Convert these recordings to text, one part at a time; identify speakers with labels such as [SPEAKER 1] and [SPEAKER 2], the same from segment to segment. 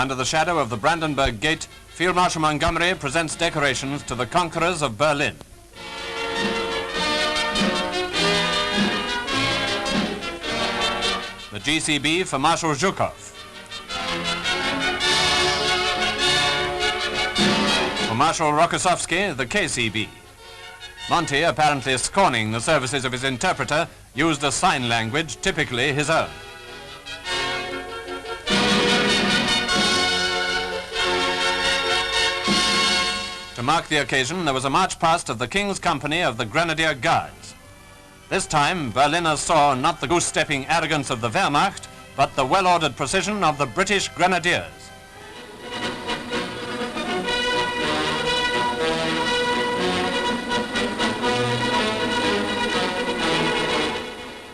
[SPEAKER 1] Under the shadow of the Brandenburg Gate, Field Marshal Montgomery presents decorations to the conquerors of Berlin. The GCB for Marshal Zhukov. For Marshal Rokossovsky, the KCB. Monty, apparently scorning the services of his interpreter, used a sign language typically his own. To mark the occasion, there was a march past of the King's Company of the Grenadier Guards. This time, Berliners saw not the goose-stepping arrogance of the Wehrmacht, but the well-ordered precision of the British Grenadiers.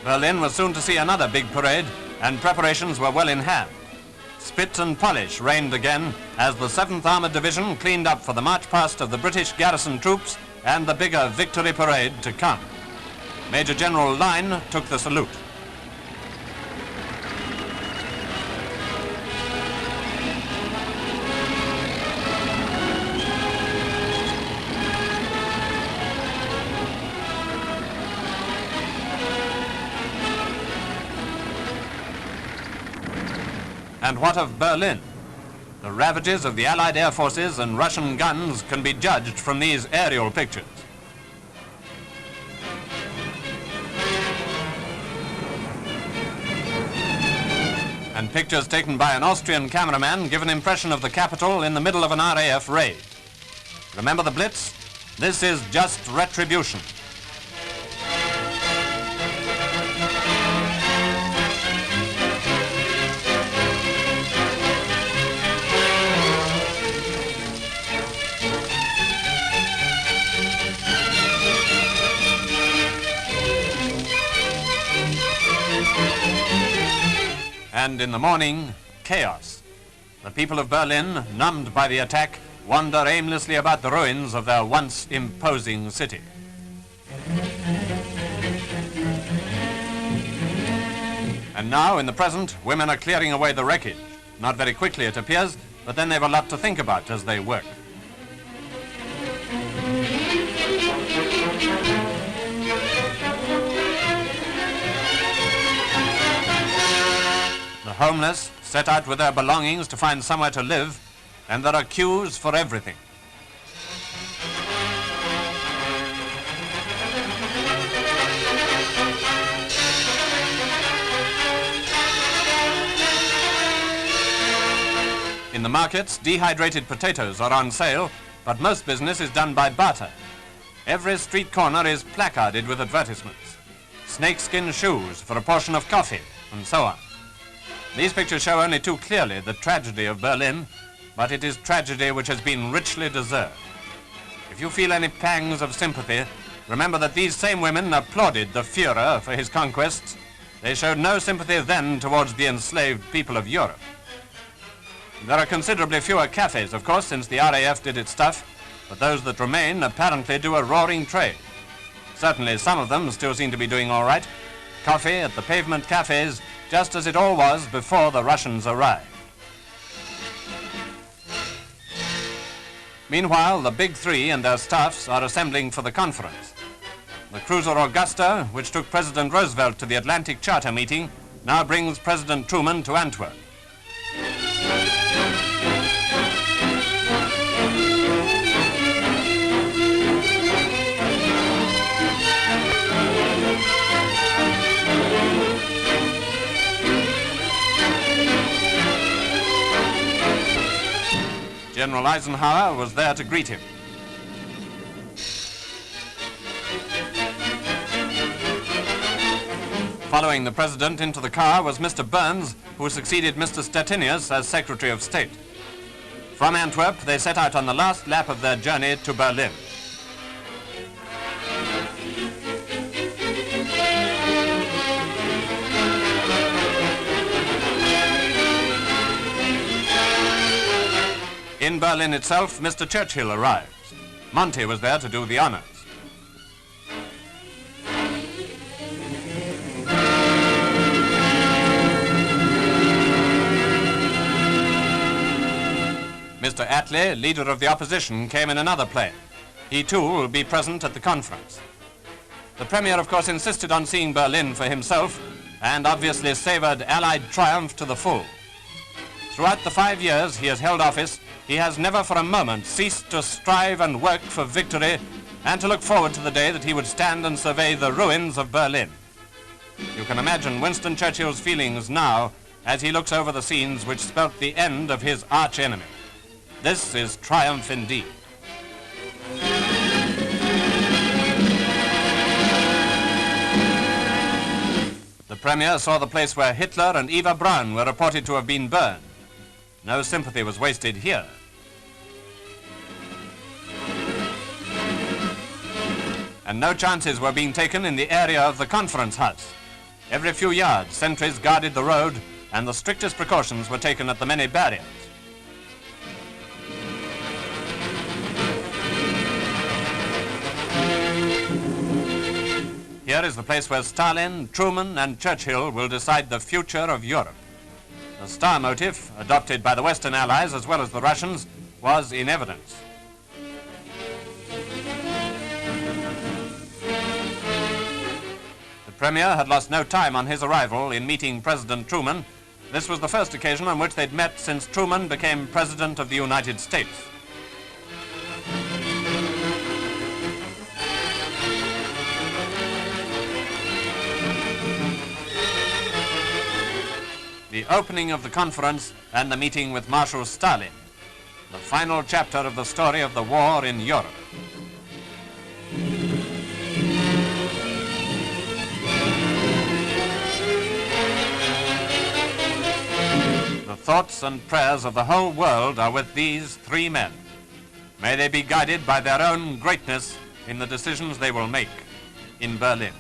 [SPEAKER 1] Berlin was soon to see another big parade, and preparations were well in hand. Spit and polish reigned again as the 7th Armoured Division cleaned up for the march past of the British garrison troops and the bigger victory parade to come. Major General Lyne took the salute. And what of Berlin? The ravages of the Allied air forces and Russian guns can be judged from these aerial pictures. And pictures taken by an Austrian cameraman give an impression of the capital in the middle of an RAF raid. Remember the Blitz? This is just retribution. And in the morning, chaos. The people of Berlin, numbed by the attack, wander aimlessly about the ruins of their once imposing city. And now, in the present, women are clearing away the wreckage. Not very quickly, it appears, but then they've a lot to think about as they work. The homeless set out with their belongings to find somewhere to live, and there are queues for everything. In the markets, dehydrated potatoes are on sale, but most business is done by barter. Every street corner is placarded with advertisements. Snakeskin shoes for a portion of coffee, and so on. These pictures show only too clearly the tragedy of Berlin, but it is tragedy which has been richly deserved. If you feel any pangs of sympathy, remember that these same women applauded the Führer for his conquests. They showed no sympathy then towards the enslaved people of Europe. There are considerably fewer cafes, of course, since the RAF did its stuff, but those that remain apparently do a roaring trade. Certainly some of them still seem to be doing all right. Coffee at the pavement cafes, just as it all was before the Russians arrived. Meanwhile, the Big Three and their staffs are assembling for the conference. The cruiser Augusta, which took President Roosevelt to the Atlantic Charter meeting, now brings President Truman to Antwerp. General Eisenhower was there to greet him. Following the president into the car was Mr Byrnes, who succeeded Mr Stettinius as Secretary of State. From Antwerp, they set out on the last lap of their journey to Berlin. In Berlin itself, Mr Churchill arrives. Monty was there to do the honors. Attlee, leader of the opposition, came in another plane. He too will be present at the conference. The Premier, of course, insisted on seeing Berlin for himself and obviously savoured Allied triumph to the full. Throughout the 5 years he has held office, he has never for a moment ceased to strive and work for victory and to look forward to the day that he would stand and survey the ruins of Berlin. You can imagine Winston Churchill's feelings now as he looks over the scenes which spelt the end of his arch-enemy. This is triumph indeed. The Premier saw the place where Hitler and Eva Braun were reported to have been burned. No sympathy was wasted here. And no chances were being taken in the area of the conference house. Every few yards, sentries guarded the road, and the strictest precautions were taken at the many barriers. Here is the place where Stalin, Truman, and Churchill will decide the future of Europe. The star motive, adopted by the Western Allies as well as the Russians, was in evidence. The Premier had lost no time on his arrival in meeting President Truman. This was the first occasion on which they'd met since Truman became President of the United States. The opening of the conference and the meeting with Marshal Stalin, the final chapter of the story of the war in Europe. The thoughts and prayers of the whole world are with these three men. May they be guided by their own greatness in the decisions they will make in Berlin.